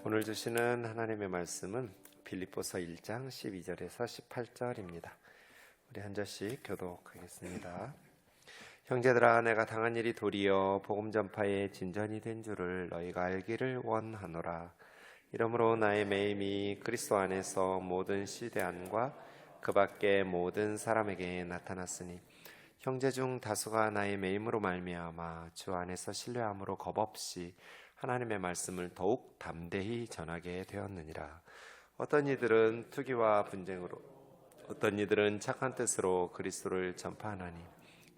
오늘 주시는 하나님의 말씀은 빌립보서 1장 12절에서 18절입니다. 우리 한 절씩 교독하겠습니다. 형제들아, 내가 당한 일이 도리어 복음 전파의 진전이 된 줄을 너희가 알기를 원하노라. 이러므로 나의 매임이 그리스도 안에서 모든 시대 안과 그 밖의 모든 사람에게 나타났으니 형제 중 다수가 나의 매임으로 말미암아 주 안에서 신뢰함으로 겁없이 하나님의 말씀을 더욱 담대히 전하게 되었느니라. 어떤 이들은 투기와 분쟁으로, 어떤 이들은 착한 뜻으로 그리스도를 전파하나니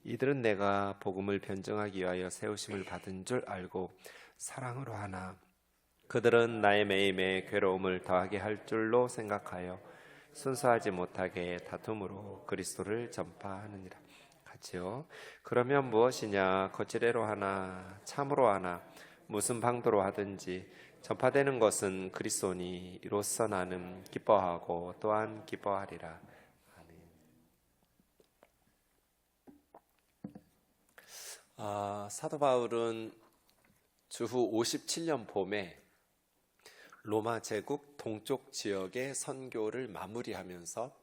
이들은 내가 복음을 변증하기 위하여 세우심을 받은 줄 알고 사랑으로 하나 그들은 나의 매임에 괴로움을 더하게 할 줄로 생각하여 순수하지 못하게 다툼으로 그리스도를 전파하느니라. 같이요. 그러면 무엇이냐? 거칠애로 하나 참으로 하나 무슨 방도로 하든지 전파되는 것은 그리스도니 이로써 나는 기뻐하고 또한 기뻐하리라. 아멘. 사도 바울은 주후 57년 봄에 로마 제국 동쪽 지역의 선교를 마무리하면서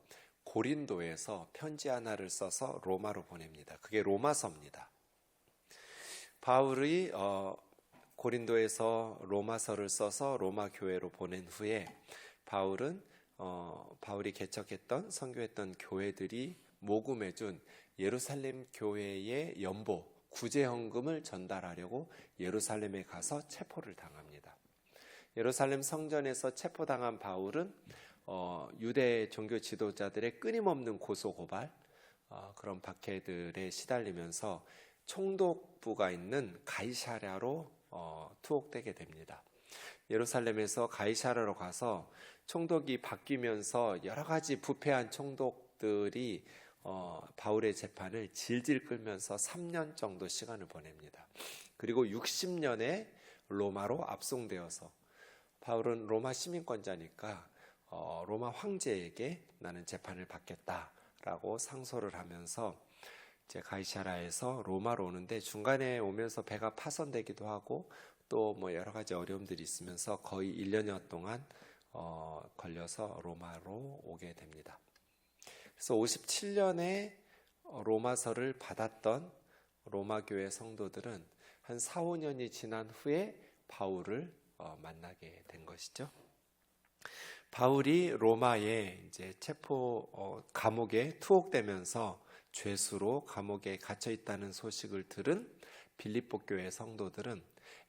고린도에서 편지 하나를 써서 로마로 보냅니다. 그게 로마서입니다. 바울이 고린도에서 로마서를 써서 로마 교회로 보낸 후에 바울이 개척했던 선교했던 교회들이 모금해준 예루살렘 교회의 연보 구제헌금을 전달하려고 예루살렘에 가서 체포를 당합니다. 예루살렘 성전에서 체포당한 바울은 유대 종교 지도자들의 끊임없는 고소고발 그런 박해들에 시달리면서 총독부가 있는 가이사랴로 투옥되게 됩니다. 예루살렘에서 가이사랴로 가서 총독이 바뀌면서 여러 가지 부패한 총독들이 바울의 재판을 질질 끌면서 3년 정도 시간을 보냅니다. 그리고 60년에 로마로 압송되어서 바울은 로마 시민권자니까 로마 황제에게 나는 재판을 받겠다라고 상소를 하면서 이제 가이사랴에서 로마로 오는데 중간에 오면서 배가 파손되기도 하고 또 뭐 여러 가지 어려움들이 있으면서 거의 1년여 동안 걸려서 로마로 오게 됩니다. 그래서 57년에 로마서를 받았던 로마 교회 성도들은 한 4, 5년이 지난 후에 바울을 만나게 된 것이죠. 바울이 로마에 이제 감옥에 투옥되면서 죄수로 감옥에 갇혀 있다는 소식을 들은 빌립보 교회 성도들은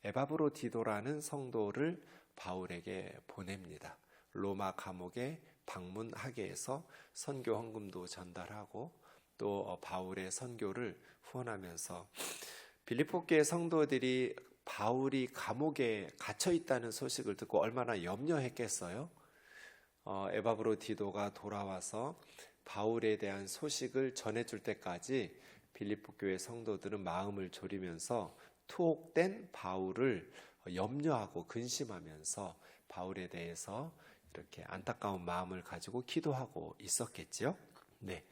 에바브로디도라는 성도를 바울에게 보냅니다. 로마 감옥에 방문하게 해서 선교 헌금도 전달하고 또 바울의 선교를 후원하면서 빌립보 교회 성도들이 바울이 감옥에 갇혀 있다는 소식을 듣고 얼마나 염려했겠어요? 에바브로디도가 돌아와서 바울에 대한 소식을 전해줄 때까지 빌립보 교회 성도들은 마음을 졸이면서 투옥된 바울을 염려하고 근심하면서 바울에 대해서 이렇게 안타까운 마음을 가지고 기도하고 있었겠죠. 네.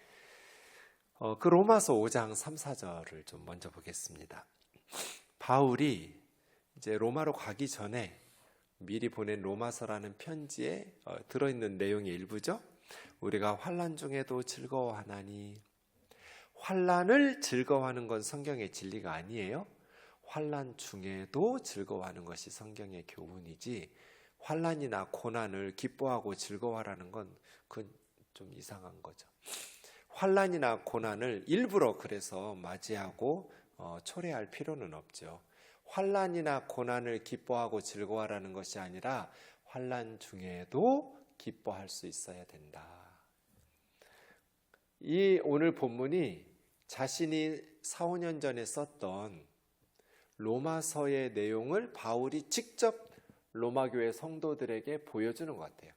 그 로마서 5장 3, 4절을 좀 먼저 보겠습니다. 바울이 이제 로마로 가기 전에 미리 보낸 로마서라는 편지에 들어있는 내용의 일부죠. 우리가 환난 중에도 즐거워하나니, 환난을 즐거워하는 건 성경의 진리가 아니에요. 환난 중에도 즐거워하는 것이 성경의 교훈이지 환난이나 고난을 기뻐하고 즐거워하라는 건 그건 좀 이상한 거죠. 환난이나 고난을 일부러 그래서 맞이하고 초래할 필요는 없죠. 환난이나 고난을 기뻐하고 즐거워하라는 것이 아니라 환난 중에도 기뻐할 수 있어야 된다. 이 오늘 본문이 자신이 4, 5년 전에 썼던 로마서의 내용을 바울이 직접 로마 교회 성도들에게 보여주는 것 같아요.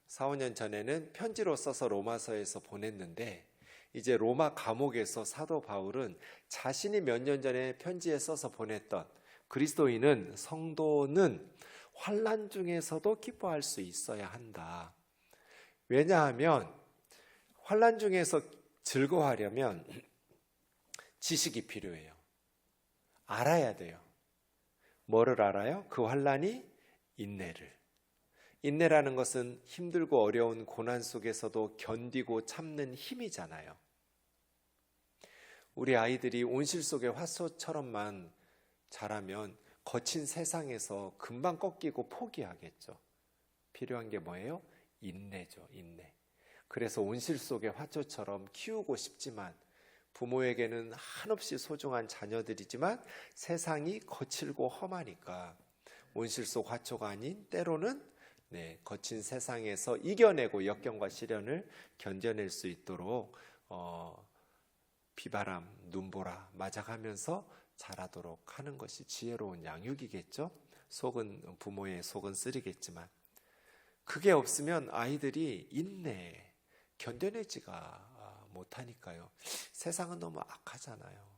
4, 5년 전에는 편지로 써서 로마서에서 보냈는데 이제 로마 감옥에서 사도 바울은 자신이 몇 년 전에 편지에 써서 보냈던 그리스도인은 성도는 환난 중에서도 기뻐할 수 있어야 한다. 왜냐하면 환난 중에서 즐거워하려면 지식이 필요해요. 알아야 돼요. 뭐를 알아요? 그 환난이 인내라는 것은 힘들고 어려운 고난 속에서도 견디고 참는 힘이잖아요. 우리 아이들이 온실 속의 화소처럼만 자라면 거친 세상에서 금방 꺾이고 포기하겠죠. 필요한 게 뭐예요? 인내죠, 인내. 그래서 온실 속의 화초처럼 키우고 싶지만 부모에게는 한없이 소중한 자녀들이지만 세상이 거칠고 험하니까 온실 속 화초가 아닌 때로는 거친 세상에서 이겨내고 역경과 시련을 견뎌낼 수 있도록 비바람, 눈보라 맞아가면서 자라도록 하는 것이 지혜로운 양육이겠죠. 부모의 속은 쓰리겠지만 그게 없으면 아이들이 견뎌내지가 못하니까요. 세상은 너무 악하잖아요.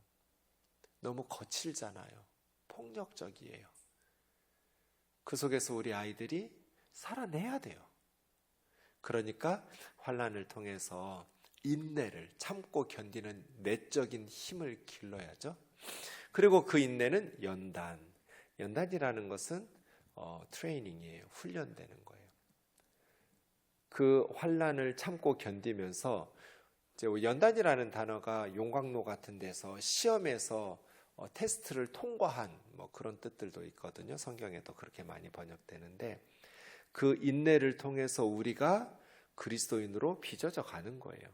너무 거칠잖아요. 폭력적이에요. 그 속에서 우리 아이들이 살아내야 돼요. 그러니까 환난을 통해서 인내를 참고 견디는 내적인 힘을 길러야죠. 그리고 그 인내는 연단이라는 것은 트레이닝이에요. 훈련되는 거예요. 그 환난을 참고 견디면서 이제 연단이라는 단어가 용광로 같은 데서 시험에서 테스트를 통과한 그런 뜻들도 있거든요. 성경에도 그렇게 많이 번역되는데 그 인내를 통해서 우리가 그리스도인으로 빚어져 가는 거예요.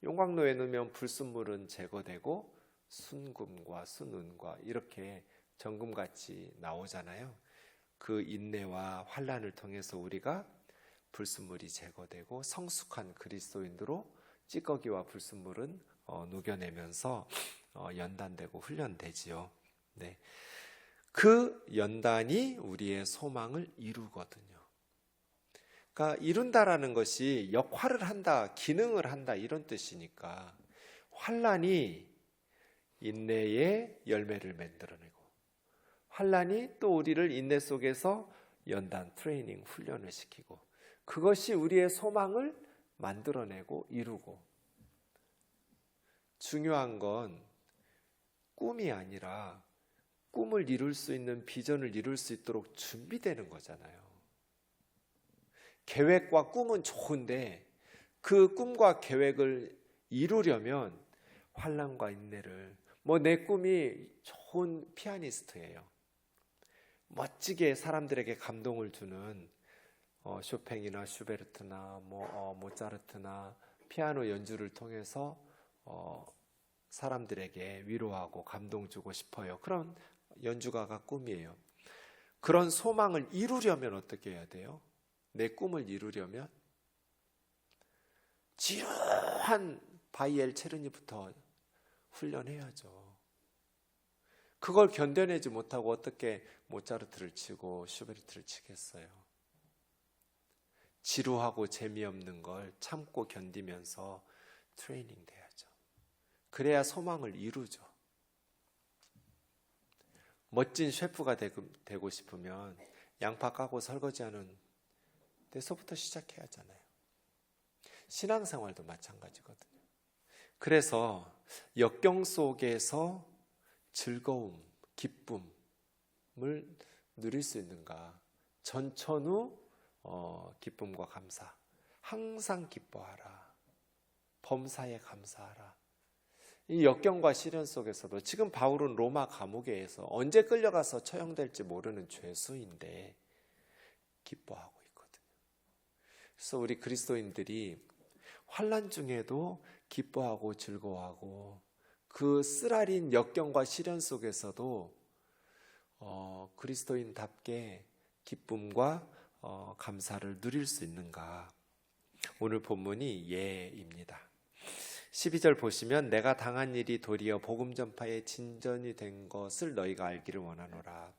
용광로에 넣으면 불순물은 제거되고 순금과 순은과 이렇게 정금같이 나오잖아요. 그 인내와 환난을 통해서 우리가 불순물이 제거되고 성숙한 그리스도인으로 찌꺼기와 불순물은 녹여내면서 연단되고 훈련되지요. 네. 그 연단이 우리의 소망을 이루거든요. 그러니까 이룬다라는 것이 역할을 한다, 기능을 한다 이런 뜻이니까 환난이 인내의 열매를 만들어내고 환난이 또 우리를 인내 속에서 연단, 트레이닝, 훈련을 시키고 그것이 우리의 소망을 만들어내고 이루고 중요한 건 꿈이 아니라 꿈을 이룰 수 있는 비전을 이룰 수 있도록 준비되는 거잖아요. 계획과 꿈은 좋은데 그 꿈과 계획을 이루려면 환난과 인내를 내 꿈이 좋은 피아니스트예요. 멋지게 사람들에게 감동을 주는 쇼팽이나 슈베르트나 모차르트나 피아노 연주를 통해서 사람들에게 위로하고 감동 주고 싶어요. 그런 연주가가 꿈이에요. 그런 소망을 이루려면 어떻게 해야 돼요? 내 꿈을 이루려면 지루한 바이엘 체르니부터 훈련해야죠. 그걸 견뎌내지 못하고 어떻게 모차르트를 치고 슈베르트를 치겠어요? 지루하고 재미없는 걸 참고 견디면서 트레이닝 돼야죠. 그래야 소망을 이루죠. 멋진 셰프가 되고 싶으면 양파 까고 설거지하는 데서부터 시작해야 하잖아요. 신앙생활도 마찬가지거든요. 그래서 역경 속에서 즐거움, 기쁨을 누릴 수 있는가? 전천후 기쁨과 감사. 항상 기뻐하라. 범사에 감사하라. 이 역경과 시련 속에서도 지금 바울은 로마 감옥에서 언제 끌려가서 처형될지 모르는 죄수인데 기뻐하고 있거든요. 그래서 우리 그리스도인들이 환난 중에도 기뻐하고 즐거워하고 그 쓰라린 역경과 시련 속에서도 그리스도인답게 기쁨과 감사를 누릴 수 있는가? 오늘 본문이 예입니다. 12절 보시면 내가 당한 일이 도리어 복음 전파의 진전이 된 것을 너희가 알기를 원하노라.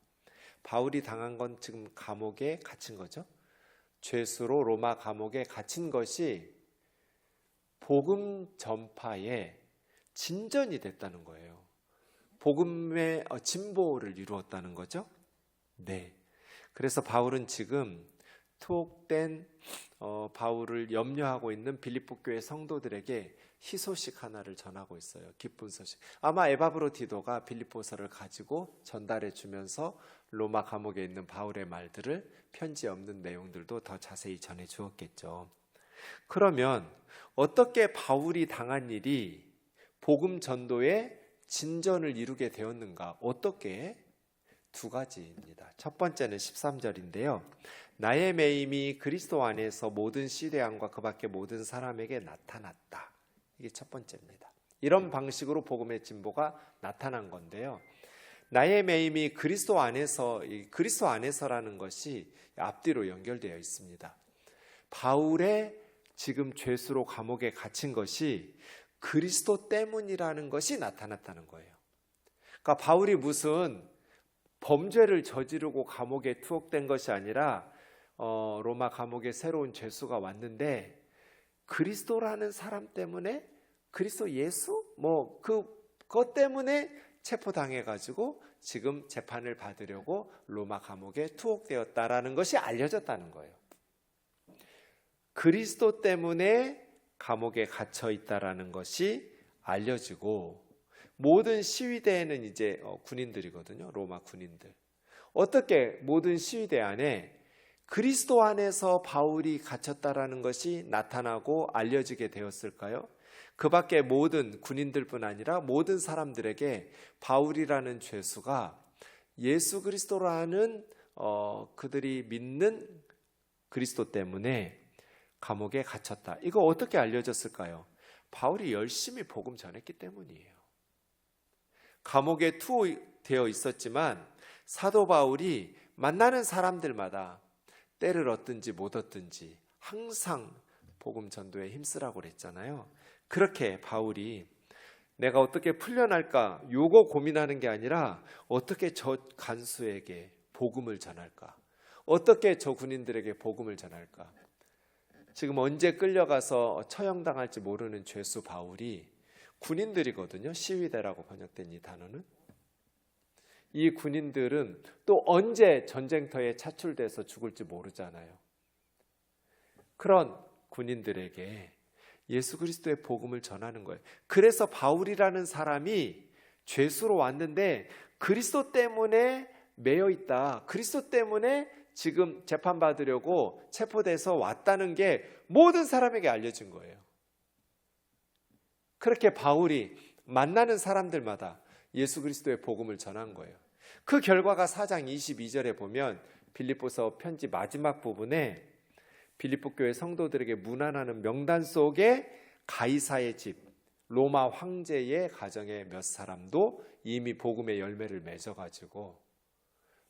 바울이 당한 건 지금 감옥에 갇힌 거죠. 죄수로 로마 감옥에 갇힌 것이 복음 전파의 진전이 됐다는 거예요. 복음의 진보를 이루었다는 거죠. 네. 그래서 바울은 지금 투옥된 바울을 염려하고 있는 빌립보 교회 성도들에게 희소식 하나를 전하고 있어요. 기쁜 소식. 아마 에바브로디도가 빌립보서를 가지고 전달해 주면서 로마 감옥에 있는 바울의 말들을 편지 없는 내용들도 더 자세히 전해 주었겠죠. 그러면 어떻게 바울이 당한 일이 복음 전도의 진전을 이루게 되었는가? 어떻게? 두 가지입니다. 첫 번째는 13절인데요. 나의 매임이 그리스도 안에서 모든 시대왕과 그 밖의 모든 사람에게 나타났다. 이게 첫 번째입니다. 이런 방식으로 복음의 진보가 나타난 건데요. 나의 매임이 그리스도 안에서라는 것이 앞뒤로 연결되어 있습니다. 바울의 지금 죄수로 감옥에 갇힌 것이 그리스도 때문이라는 것이 나타났다는 거예요. 그러니까 바울이 무슨 범죄를 저지르고 감옥에 투옥된 것이 아니라 로마 감옥에 새로운 죄수가 왔는데 그리스도라는 사람 때문에 그리스도 예수? 그것 때문에 체포당해가지고 지금 재판을 받으려고 로마 감옥에 투옥되었다라는 것이 알려졌다는 거예요. 그리스도 때문에 감옥에 갇혀 있다라는 것이 알려지고 모든 시위대에는 이제 군인들이거든요. 로마 군인들. 어떻게 모든 시위대 안에 그리스도 안에서 바울이 갇혔다라는 것이 나타나고 알려지게 되었을까요? 그 밖에 모든 군인들뿐 아니라 모든 사람들에게 바울이라는 죄수가 예수 그리스도라는 그들이 믿는 그리스도 때문에 감옥에 갇혔다. 이거 어떻게 알려졌을까요? 바울이 열심히 복음 전했기 때문이에요. 감옥에 투옥되어 있었지만 사도 바울이 만나는 사람들마다 때를 얻든지 못 얻든지 항상 복음 전도에 힘쓰라고 그랬잖아요. 그렇게 바울이 내가 어떻게 풀려날까 요거 고민하는 게 아니라 어떻게 저 간수에게 복음을 전할까, 어떻게 저 군인들에게 복음을 전할까. 지금 언제 끌려가서 처형당할지 모르는 죄수 바울이 군인들이거든요. 시위대라고 번역된 이 단어는. 이 군인들은 또 언제 전쟁터에 차출돼서 죽을지 모르잖아요. 그런 군인들에게 예수 그리스도의 복음을 전하는 거예요. 그래서 바울이라는 사람이 죄수로 왔는데 그리스도 때문에 매여 있다. 그리스도 때문에 지금 재판받으려고 체포돼서 왔다는 게 모든 사람에게 알려진 거예요. 그렇게 바울이 만나는 사람들마다 예수 그리스도의 복음을 전한 거예요. 그 결과가 4장 22절에 보면 빌립보서 편지 마지막 부분에 빌립보 교회 성도들에게 문안하는 명단 속에 가이사의 집, 로마 황제의 가정의 몇 사람도 이미 복음의 열매를 맺어가지고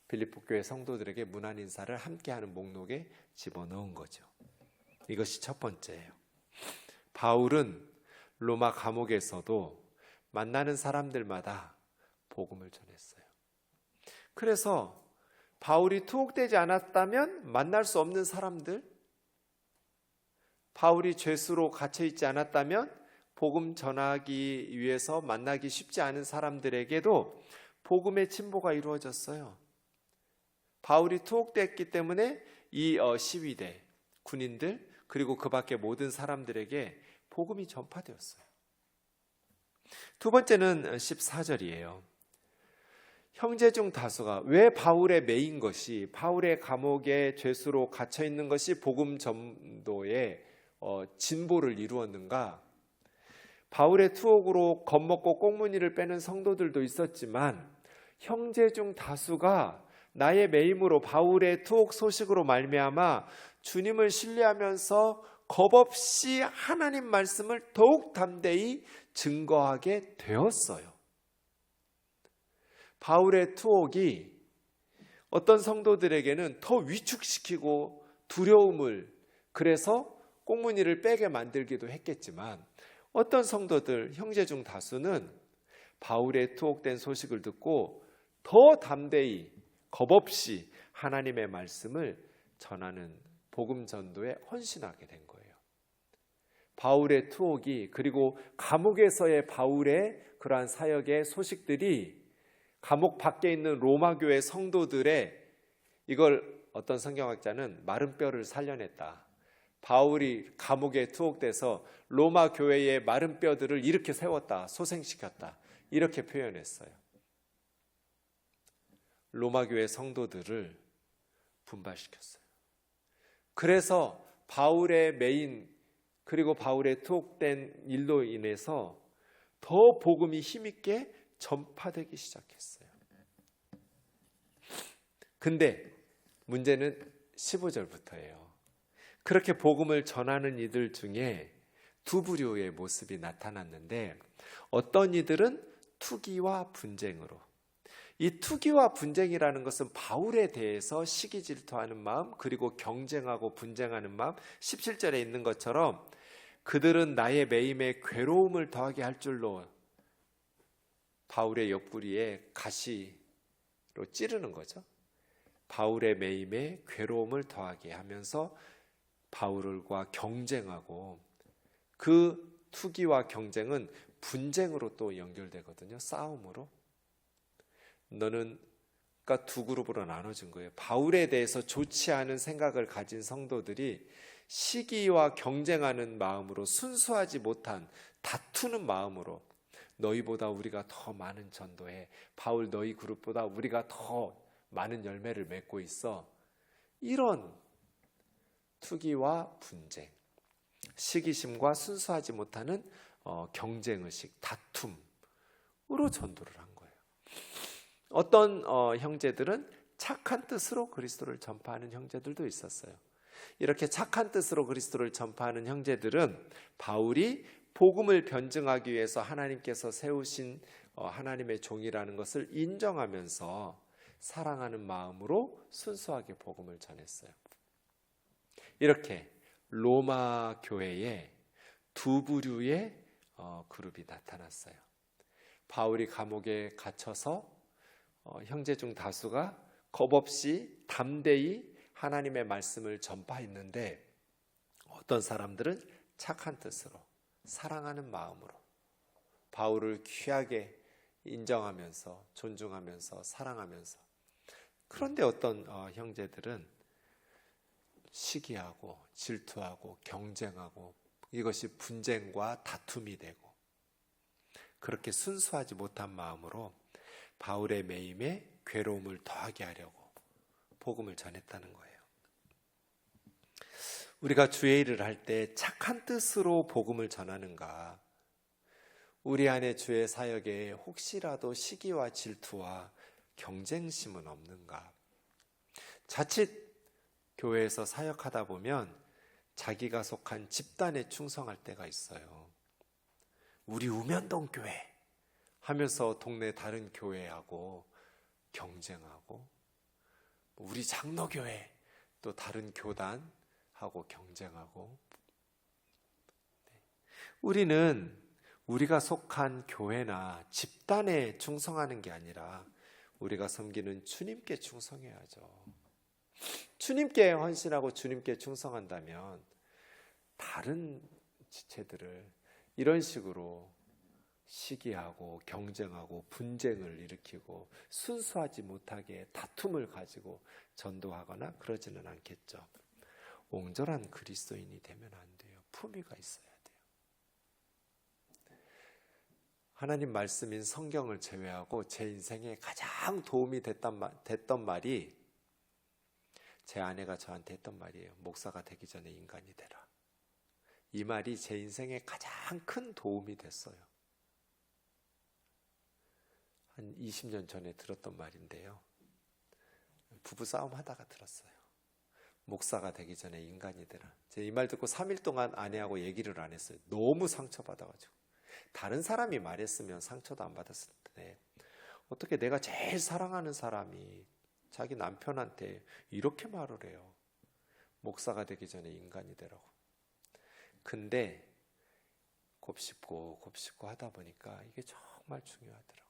빌립보 교회 성도들에게 문안 인사를 함께하는 목록에 집어넣은 거죠. 이것이 첫 번째예요. 바울은 로마 감옥에서도 만나는 사람들마다 복음을 전했어요. 그래서 바울이 투옥되지 않았다면 만날 수 없는 사람들, 바울이 죄수로 갇혀있지 않았다면 복음 전하기 위해서 만나기 쉽지 않은 사람들에게도 복음의 진보가 이루어졌어요. 바울이 투옥됐기 때문에 이 시위대, 군인들, 그리고 그 밖에 모든 사람들에게 복음이 전파되었어요. 두 번째는 14절이에요. 형제 중 다수가 왜 바울의 매인 것이, 바울의 감옥에 죄수로 갇혀 있는 것이 복음 전도의 진보를 이루었는가? 바울의 투옥으로 겁먹고 꽁무니를 빼는 성도들도 있었지만 형제 중 다수가 나의 매임으로 바울의 투옥 소식으로 말미암아 주님을 신뢰하면서 겁없이 하나님 말씀을 더욱 담대히 증거하게 되었어요. 바울의 투옥이 어떤 성도들에게는 더 위축시키고 두려움을, 그래서 꽁무니를 빼게 만들기도 했겠지만 어떤 성도들, 형제 중 다수는 바울의 투옥된 소식을 듣고 더 담대히 겁없이 하나님의 말씀을 전하는 복음 전도에 헌신하게 된 거예요. 바울의 투옥이, 그리고 감옥에서의 바울의 그러한 사역의 소식들이 감옥 밖에 있는 로마 교회 성도들의, 이걸 어떤 성경학자는 마른 뼈를 살려냈다. 바울이 감옥에 투옥돼서 로마 교회의 마른 뼈들을 이렇게 세웠다, 소생시켰다, 이렇게 표현했어요. 로마 교회 성도들을 분발시켰어요. 그래서 바울의 매인 그리고 바울의 투옥된 일로 인해서 더 복음이 힘있게 전파되기 시작했어요. 근데 문제는 15절부터예요. 그렇게 복음을 전하는 이들 중에 두 부류의 모습이 나타났는데, 어떤 이들은 투기와 분쟁으로, 이 투기와 분쟁이라는 것은 바울에 대해서 시기 질투하는 마음, 그리고 경쟁하고 분쟁하는 마음, 17절에 있는 것처럼 그들은 나의 매임에 괴로움을 더하게 할 줄로 바울의 옆구리에 가시로 찌르는 거죠. 바울의 매임에 괴로움을 더하게 하면서 바울과 경쟁하고, 그 투기와 경쟁은 분쟁으로 또 연결되거든요. 싸움으로. 너는, 그러니까 두 그룹으로 나눠진 거예요. 바울에 대해서 좋지 않은 생각을 가진 성도들이 시기와 경쟁하는 마음으로, 순수하지 못한 다투는 마음으로, 너희보다 우리가 더 많은 전도해, 바울 너희 그룹보다 우리가 더 많은 열매를 맺고 있어, 이런 투기와 분쟁, 시기심과 순수하지 못하는 경쟁의식, 다툼으로 전도를 한 거예요. 어떤 형제들은 착한 뜻으로 그리스도를 전파하는 형제들도 있었어요. 이렇게 착한 뜻으로 그리스도를 전파하는 형제들은 바울이 복음을 변증하기 위해서 하나님께서 세우신 하나님의 종이라는 것을 인정하면서 사랑하는 마음으로 순수하게 복음을 전했어요. 이렇게 로마 교회에 두 부류의 그룹이 나타났어요. 바울이 감옥에 갇혀서 형제 중 다수가 겁없이 담대히 하나님의 말씀을 전파했는데, 어떤 사람들은 착한 뜻으로, 사랑하는 마음으로 바울을 귀하게 인정하면서, 존중하면서, 사랑하면서, 그런데 어떤 형제들은 시기하고 질투하고 경쟁하고, 이것이 분쟁과 다툼이 되고, 그렇게 순수하지 못한 마음으로 바울의 매임에 괴로움을 더하게 하려고 복음을 전했다는 거예요. 우리가 주의 일을 할 때 착한 뜻으로 복음을 전하는가? 우리 안에 주의 사역에 혹시라도 시기와 질투와 경쟁심은 없는가? 자칫 교회에서 사역하다 보면 자기가 속한 집단에 충성할 때가 있어요. 우리 우면동 교회 하면서 동네 다른 교회하고 경쟁하고, 우리 장로교회 또 다른 교단하고 경쟁하고. 우리는 우리가 속한 교회나 집단에 충성하는 게 아니라 우리가 섬기는 주님께 충성해야죠. 주님께 헌신하고 주님께 충성한다면 다른 지체들을 이런 식으로 시기하고 경쟁하고 분쟁을 일으키고 순수하지 못하게 다툼을 가지고 전도하거나 그러지는 않겠죠. 옹졸한 그리스도인이 되면 안 돼요. 품위가 있어야 돼요. 하나님 말씀인 성경을 제외하고 제 인생에 가장 도움이 됐던 말이, 제 아내가 저한테 했던 말이에요. 목사가 되기 전에 인간이 되라. 이 말이 제 인생에 가장 큰 도움이 됐어요. 한 20년 전에 들었던 말인데요. 부부싸움 하다가 들었어요. 목사가 되기 전에 인간이 되라. 제가 이 말 듣고 3일 동안 아내하고 얘기를 안 했어요. 너무 상처받아가지고. 다른 사람이 말했으면 상처도 안 받았을 텐데, 어떻게 내가 제일 사랑하는 사람이 자기 남편한테 이렇게 말을 해요. 목사가 되기 전에 인간이 되라고. 근데 곱씹고 하다 보니까 이게 정말 중요하더라고요.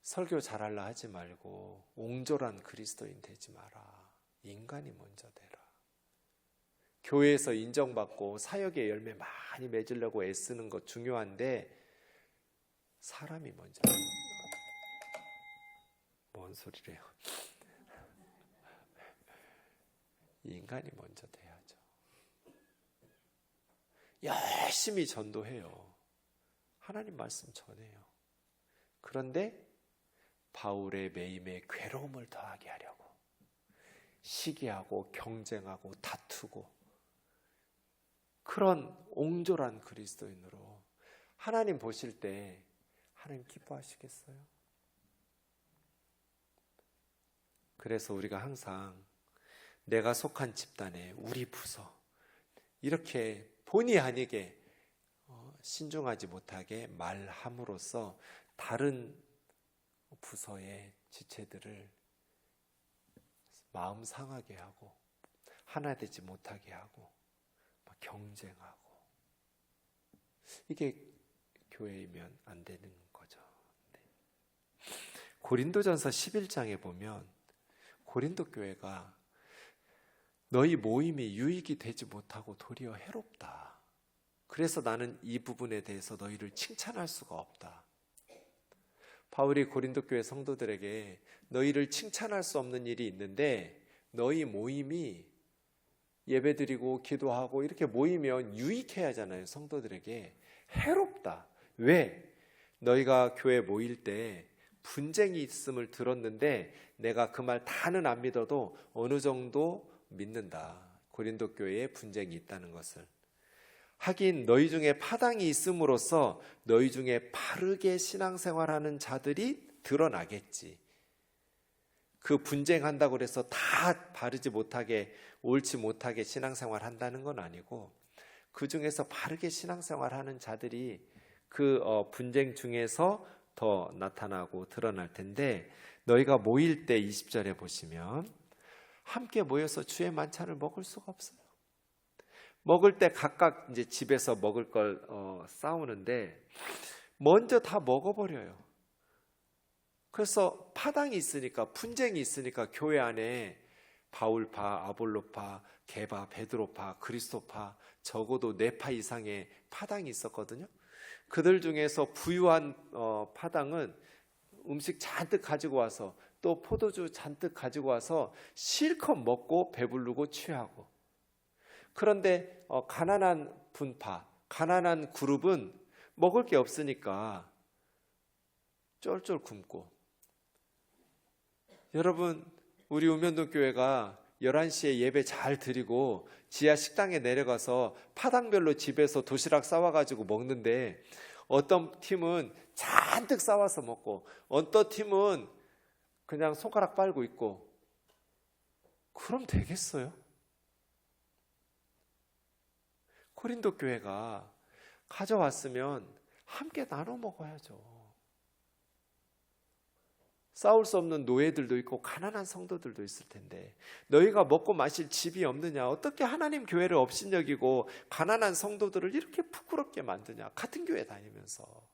설교 잘할라 하지 말고 옹졸한 그리스도인 되지 마라. 인간이 먼저 되라. 교회에서 인정받고 사역의 열매 많이 맺으려고 애쓰는 것 중요한데, 사람이 먼저. 뭔 소리래요? 이 인간이 먼저 돼야죠. 열심히 전도해요. 하나님 말씀 전해요. 그런데 바울의 매임에 괴로움을 더하게 하려고 시기하고 경쟁하고 다투고 그런 옹졸한 그리스도인으로 하나님 보실 때 하나님 기뻐하시겠어요? 그래서 우리가 항상 내가 속한 집단에 우리 부서 이렇게 본의 아니게 신중하지 못하게 말함으로써 다른 부서의 지체들을 마음 상하게 하고 하나 되지 못하게 하고 막 경쟁하고 이게 교회이면 안 되는 거죠. 네. 고린도전서 11장에 보면 고린도 교회가 너희 모임이 유익이 되지 못하고 도리어 해롭다. 그래서 나는 이 부분에 대해서 너희를 칭찬할 수가 없다. 바울이 고린도 교회 성도들에게 너희를 칭찬할 수 없는 일이 있는데 너희 모임이 예배드리고 기도하고 이렇게 모이면 유익해야 하잖아요. 성도들에게 해롭다. 왜? 너희가 교회 모일 때 분쟁이 있음을 들었는데 내가 그 말 다는 안 믿어도 어느 정도 믿는다. 고린도 교회에 분쟁이 있다는 것을. 하긴 너희 중에 파당이 있음으로써 너희 중에 바르게 신앙생활하는 자들이 드러나겠지. 그 분쟁한다고 해서 다 바르지 못하게 옳지 못하게 신앙생활 한다는 건 아니고 그 중에서 바르게 신앙생활하는 자들이 그 분쟁 중에서 더 나타나고 드러날 텐데 너희가 모일 때 20절에 보시면 함께 모여서 주의 만찬을 먹을 수가 없어요. 먹을 때 각각 이제 집에서 먹을 걸 싸우는데 먼저 다 먹어버려요. 그래서 파당이 있으니까 분쟁이 있으니까 교회 안에 바울파, 아볼로파, 게바, 베드로파, 그리스도파 적어도 4파 이상의 파당이 있었거든요. 그들 중에서 부유한 파당은 음식 잔뜩 가지고 와서 또 포도주 잔뜩 가지고 와서 실컷 먹고 배부르고 취하고 그런데 가난한 분파, 가난한 그룹은 먹을 게 없으니까 쫄쫄 굶고 여러분 우리 우면동 교회가 11시에 예배 잘 드리고 지하 식당에 내려가서 파당별로 집에서 도시락 싸와가지고 먹는데 어떤 팀은 잔뜩 싸와서 먹고 어떤 팀은 그냥 손가락 빨고 있고 그럼 되겠어요? 고린도 교회가 가져왔으면 함께 나눠 먹어야죠. 싸울 수 없는 노예들도 있고 가난한 성도들도 있을 텐데 너희가 먹고 마실 집이 없느냐? 어떻게 하나님 교회를 업신여기고 가난한 성도들을 이렇게 부끄럽게 만드냐? 같은 교회 다니면서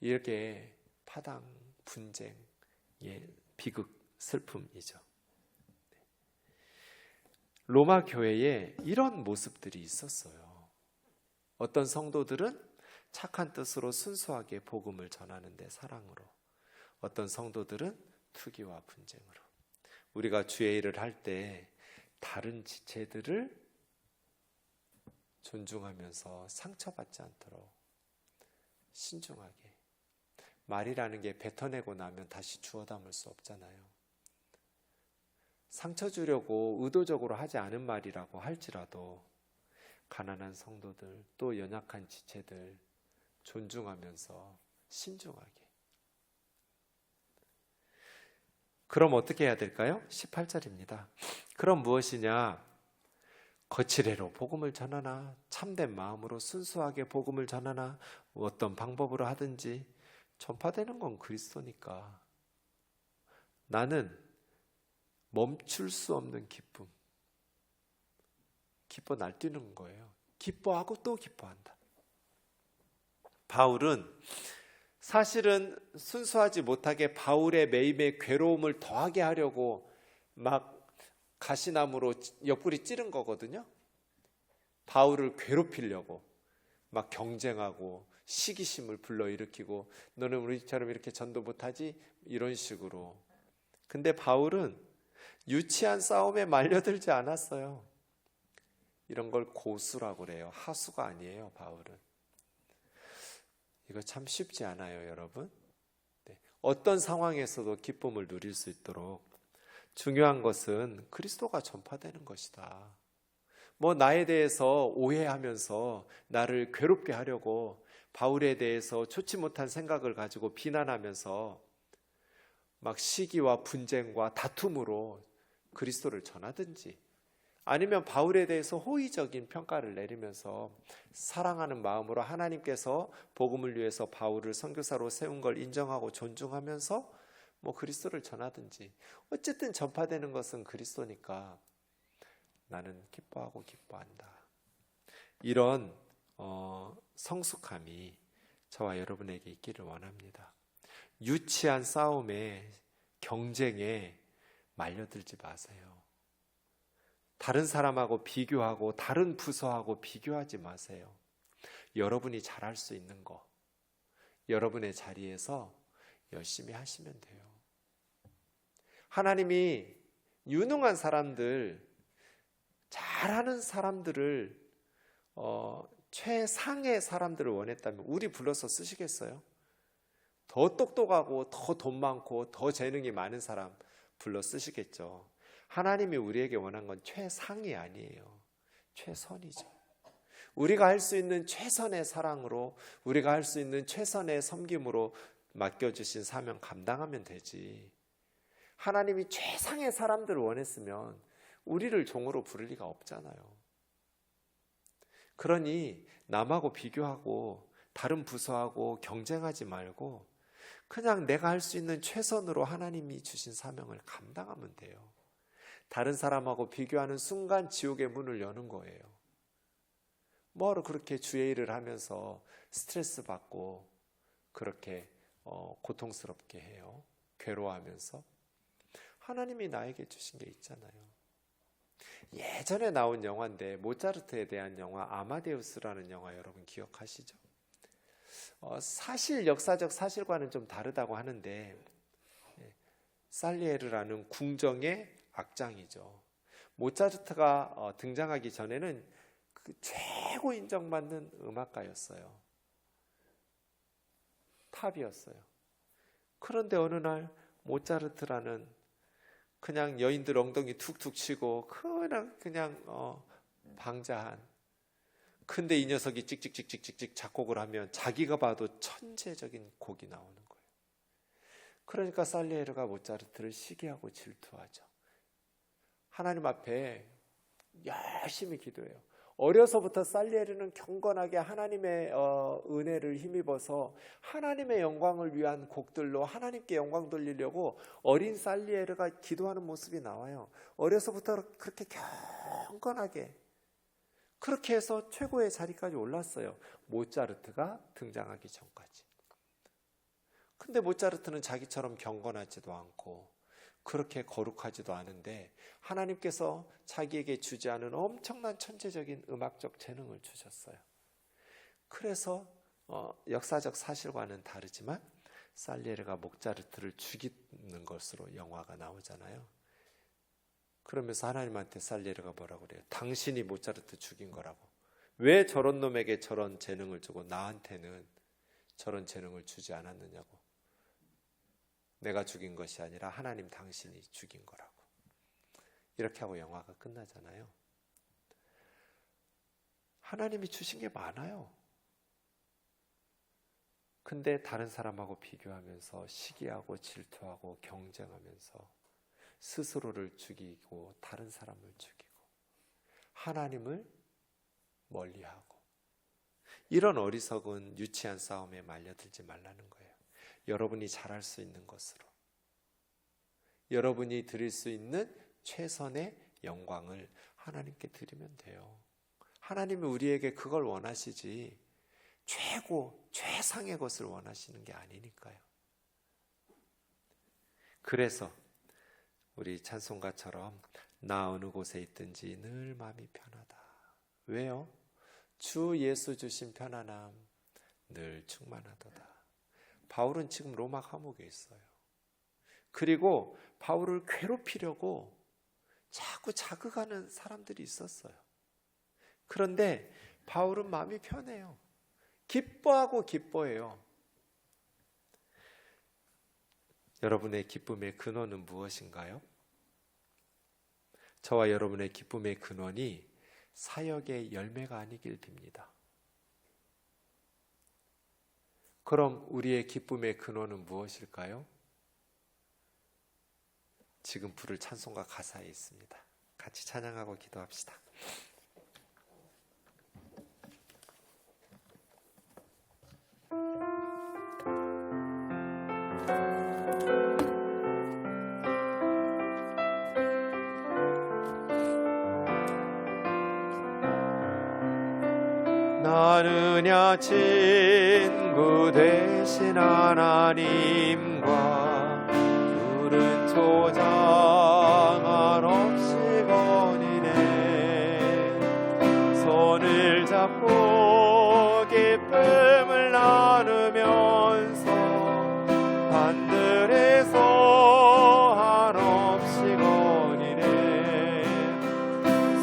이렇게 파당, 분쟁, 비극, 슬픔이죠. 로마 교회에 이런 모습들이 있었어요. 어떤 성도들은 착한 뜻으로 순수하게 복음을 전하는데 사랑으로, 어떤 성도들은 투기와 분쟁으로. 우리가 주의 일을 할 때 다른 지체들을 존중하면서 상처받지 않도록 신중하게. 말이라는 게 뱉어내고 나면 다시 주워 담을 수 없잖아요. 상처 주려고 의도적으로 하지 않은 말이라고 할지라도 가난한 성도들 또 연약한 지체들 존중하면서 신중하게. 그럼 어떻게 해야 될까요? 18절입니다. 그럼 무엇이냐? 거칠애로 복음을 전하나 참된 마음으로 순수하게 복음을 전하나 어떤 방법으로 하든지 전파되는 건 그리스도니까 나는 멈출 수 없는 기쁨, 기뻐 날뛰는 거예요. 기뻐하고 또 기뻐한다. 바울은 사실은 순수하지 못하게 바울의 매임에 괴로움을 더하게 하려고 막 가시나무로 옆구리 찌른 거거든요. 바울을 괴롭히려고 막 경쟁하고 시기심을 불러일으키고 너는 우리처럼 이렇게 전도 못하지? 이런 식으로. 근데 바울은 유치한 싸움에 말려들지 않았어요. 이런 걸 고수라고 그래요. 하수가 아니에요, 바울은. 이거 참 쉽지 않아요, 여러분. 네. 어떤 상황에서도 기쁨을 누릴 수 있도록 중요한 것은 그리스도가 전파되는 것이다. 뭐 나에 대해서 오해하면서 나를 괴롭게 하려고 바울에 대해서 좋지 못한 생각을 가지고 비난하면서 막 시기와 분쟁과 다툼으로 그리스도를 전하든지, 아니면 바울에 대해서 호의적인 평가를 내리면서 사랑하는 마음으로 하나님께서 복음을 위해서 바울을 선교사로 세운 걸 인정하고 존중하면서 뭐 그리스도를 전하든지, 어쨌든 전파되는 것은 그리스도니까 나는 기뻐하고 기뻐한다. 이런 성숙함이 저와 여러분에게 있기를 원합니다. 유치한 싸움에, 경쟁에 말려들지 마세요. 다른 사람하고 비교하고 다른 부서하고 비교하지 마세요. 여러분이 잘할 수 있는 거, 여러분의 자리에서 열심히 하시면 돼요. 하나님이 유능한 사람들, 잘하는 사람들을 최상의 사람들을 원했다면 우리 불러서 쓰시겠어요? 더 똑똑하고 더 돈 많고 더 재능이 많은 사람 불러 쓰시겠죠. 하나님이 우리에게 원한 건 최상이 아니에요. 최선이죠. 우리가 할 수 있는 최선의 사랑으로, 우리가 할 수 있는 최선의 섬김으로 맡겨주신 사명 감당하면 되지. 하나님이 최상의 사람들을 원했으면 우리를 종으로 부를 리가 없잖아요. 그러니 남하고 비교하고 다른 부서하고 경쟁하지 말고 그냥 내가 할 수 있는 최선으로 하나님이 주신 사명을 감당하면 돼요. 다른 사람하고 비교하는 순간 지옥의 문을 여는 거예요. 뭐하러 그렇게 주의 일을 하면서 스트레스 받고 그렇게 고통스럽게 해요? 괴로워하면서. 하나님이 나에게 주신 게 있잖아요. 예전에 나온 영화인데, 모차르트에 대한 영화 아마데우스라는 영화 여러분 기억하시죠? 사실 역사적 사실과는 좀 다르다고 하는데, 살리에르라는 궁정의 악장이죠. 모차르트가 등장하기 전에는 그 최고 인정받는 음악가였어요. 탑이었어요. 그런데 어느 날 모차르트라는 그냥 여인들 엉덩이 툭툭 치고 그냥 방자한, 근데 이 녀석이 찍찍찍찍찍찍 작곡을 하면 자기가 봐도 천재적인 곡이 나오는 거예요. 그러니까 살리에르가 모차르트를 시기하고 질투하죠. 하나님 앞에 열심히 기도해요. 어려서부터 살리에르는 경건하게 하나님의 은혜를 힘입어서 하나님의 영광을 위한 곡들로 하나님께 영광 돌리려고 어린 살리에르가 기도하는 모습이 나와요. 어려서부터 그렇게 경건하게 그렇게 해서 최고의 자리까지 올랐어요. 모차르트가 등장하기 전까지. 근데 모차르트는 자기처럼 경건하지도 않고 그렇게 거룩하지도 않은데 하나님께서 자기에게 주지 않은 엄청난 천재적인 음악적 재능을 주셨어요. 그래서 역사적 사실과는 다르지만 살리에르가 모차르트를 죽이는 것으로 영화가 나오잖아요. 그러면서 하나님한테 살리에르가 뭐라고 그래요? 당신이 모차르트 죽인 거라고. 왜 저런 놈에게 저런 재능을 주고 나한테는 저런 재능을 주지 않았느냐고. 내가 죽인 것이 아니라 하나님 당신이 죽인 거라고. 이렇게 하고 영화가 끝나잖아요. 하나님이 주신 게 많아요. 근데 다른 사람하고 비교하면서 시기하고 질투하고 경쟁하면서 스스로를 죽이고 다른 사람을 죽이고 하나님을 멀리하고, 이런 어리석은 유치한 싸움에 말려들지 말라는 거예요. 여러분이 잘할 수 있는 것으로, 여러분이 드릴 수 있는 최선의 영광을 하나님께 드리면 돼요. 하나님이 우리에게 그걸 원하시지 최고, 최상의 것을 원하시는 게 아니니까요. 그래서 우리 찬송가처럼 나 어느 곳에 있든지 늘 마음이 편하다. 왜요? 주 예수 주신 편안함 늘 충만하도다. 바울은 지금 로마 감옥에 있어요. 그리고 바울을 괴롭히려고 자꾸 자극하는 사람들이 있었어요. 그런데 바울은 마음이 편해요. 기뻐하고 기뻐해요. 여러분의 기쁨의 근원은 무엇인가요? 저와 여러분의 기쁨의 근원이 사역의 열매가 아니길 빕니다. 그럼 우리의 기쁨의 근원은 무엇일까요? 지금 부를 찬송가 가사에 있습니다. 같이 찬양하고 기도합시다. 나느냐 친구 되신 하나님과 푸른 초장 한없이 거니네. 손을 잡고 기쁨을 나누면서 하늘에서 한없이 거니네.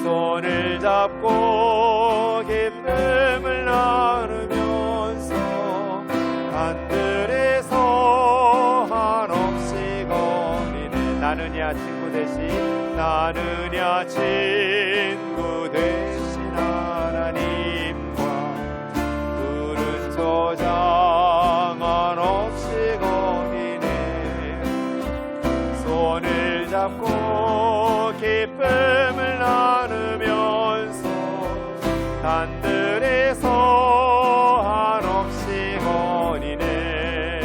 손을 잡고 기쁨을 나누면서 하늘에서 한없이 거니네. 나느냐 친구 되신 나느냐 친구 되신 하나님과 푸른 초장 한없이 거니네. 손을 잡고 기쁨을 나누면서 하늘에서 한없이 거니네.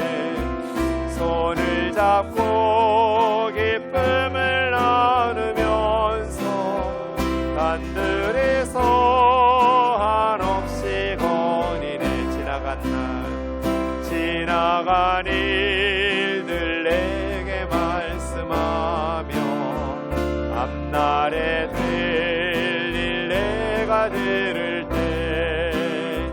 손을 잡고 기쁨을 나누면서 하늘에서 한없이 거니네. 지나간 일들 내게 말씀하며 앞날에 될 일 내가 들을 때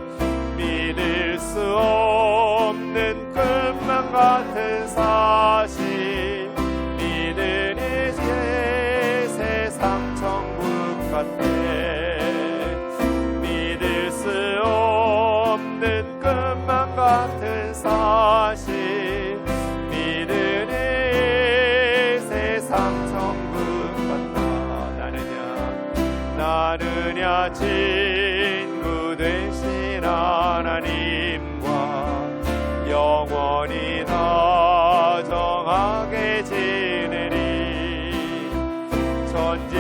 믿을 수 없는 꿈만 같은 사실 믿으니 이제 세상 천국 같아. 믿을 수 없는 꿈만 같은 사실 믿으니 세상 천국 같아. 나느냐 친구 되신 하나님과 영원히 다정하게 지내리. 천지